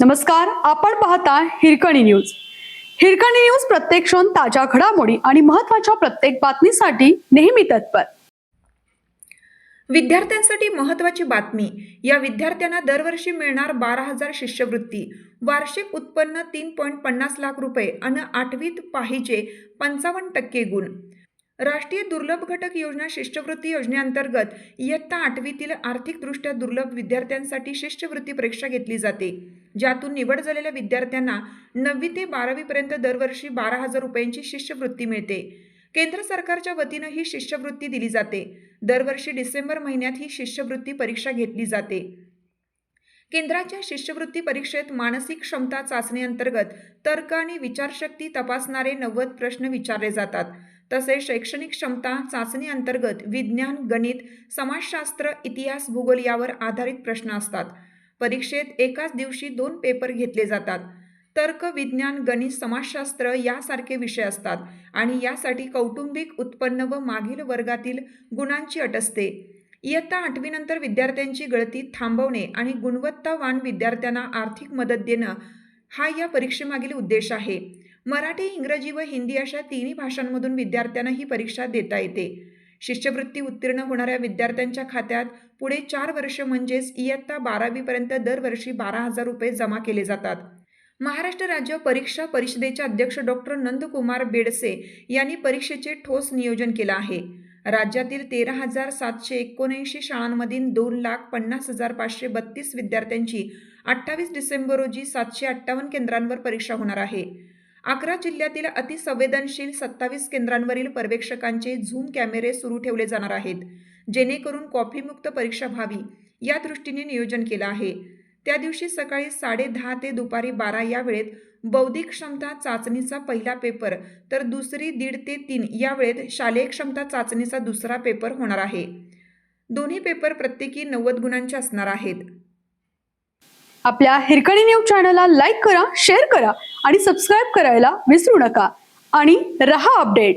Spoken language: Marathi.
नमस्कार, आपण पाहता हिरकणी न्यूज. हिरकणी न्यूज प्रत्येक क्षण ताज्या घडामोडी आणि महत्त्वाच्या प्रत्येक बातमीसाठी नेहमी तत्पर. विद्यार्थ्यांसाठी महत्त्वाची बातमी. या विद्यार्थ्यांना दरवर्षी मिळणार 12,000 शिष्यवृत्ती. वार्षिक उत्पन्न 3.50 लाख रुपये आणि 8वीत पाहिजे 55% गुण. राष्ट्रीय दुर्लभ घटक योजना शिष्यवृत्ती योजनेअंतर्गत इयत्ता 8वीतील आर्थिकदृष्ट्या दुर्लभ विद्यार्थ्यांसाठी शिष्यवृत्ती परीक्षा घेतली जाते, ज्यातून निवड झालेल्या विद्यार्थ्यांना 9वी ते 12वी पर्यंत दरवर्षी 12,000 रुपयांची शिष्यवृत्ती मिळते. केंद्र सरकारच्या वतीनं ही शिष्यवृत्ती दिली जाते. दरवर्षी डिसेंबर महिन्यात ही शिष्यवृत्ती परीक्षा घेतली जाते. केंद्राच्या शिष्यवृत्ती परीक्षेत मानसिक क्षमता चाचणी अंतर्गत तर्क आणि विचारशक्ती तपासणारे 90 प्रश्न विचारले जातात. तसेच शैक्षणिक क्षमता चाचणी अंतर्गत विज्ञान, गणित, समाजशास्त्र, इतिहास, भूगोल यावर आधारित प्रश्न असतात. परीक्षेत एकाच दिवशी 2 पेपर घेतले जातात. तर्क, विज्ञान, गणित, समाजशास्त्र यासारखे विषय असतात आणि यासाठी कौटुंबिक उत्पन्न व मागील वर्गातील गुणांची अट असते. इयत्ता 8वी नंतर विद्यार्थ्यांची गळती थांबवणे आणि गुणवत्तावान विद्यार्थ्यांना आर्थिक मदत देणं हा या परीक्षेमागील उद्देश आहे. मराठी, इंग्रजी व हिंदी अशा तिन्ही भाषांमधून विद्यार्थ्यांना ही परीक्षा देता येते. शिष्यवृत्ती उत्तीर्ण होणाऱ्या विद्यार्थ्यांच्या खात्यात पुढे 4 वर्ष म्हणजेच इयत्ता 12वी पर्यंत दरवर्षी 12,000 रुपये जमा केले जातात. महाराष्ट्र राज्य परीक्षा परिषदेचे अध्यक्ष डॉक्टर नंदकुमार बेडसे यांनी परीक्षेचे ठोस नियोजन केलं आहे. राज्यातील 13,779 शाळांमधील 2,50,532 विद्यार्थ्यांची 28 डिसेंबर रोजी 758 केंद्रांवर परीक्षा होणार आहे. 11 जिल्ह्यातील अतिसंवेदनशील 27 केंद्रांवरील पर्यवेक्षकांचे झूम कॅमेरे सुरू ठेवले जाणार आहेत, जेणेकरून कॉपीमुक्त परीक्षा व्हावी या दृष्टीने नियोजन केलं आहे. त्या दिवशी सकाळी 10:30 ते दुपारी 12 या वेळेत बौद्धिक क्षमता चाचणीचा पहिला पेपर तर दुसरी 1:30 ते 3 या वेळेत शालेय क्षमता चाचणीचा दुसरा पेपर होणार आहे. दोन्ही पेपर प्रत्येकी 90 गुणांचे असणार आहेत. आपल्या हिरकणी न्यूज चॅनलला लाईक करा, शेअर करा आणि सबस्क्राईब करायला विसरू नका आणि रहा अपडेट.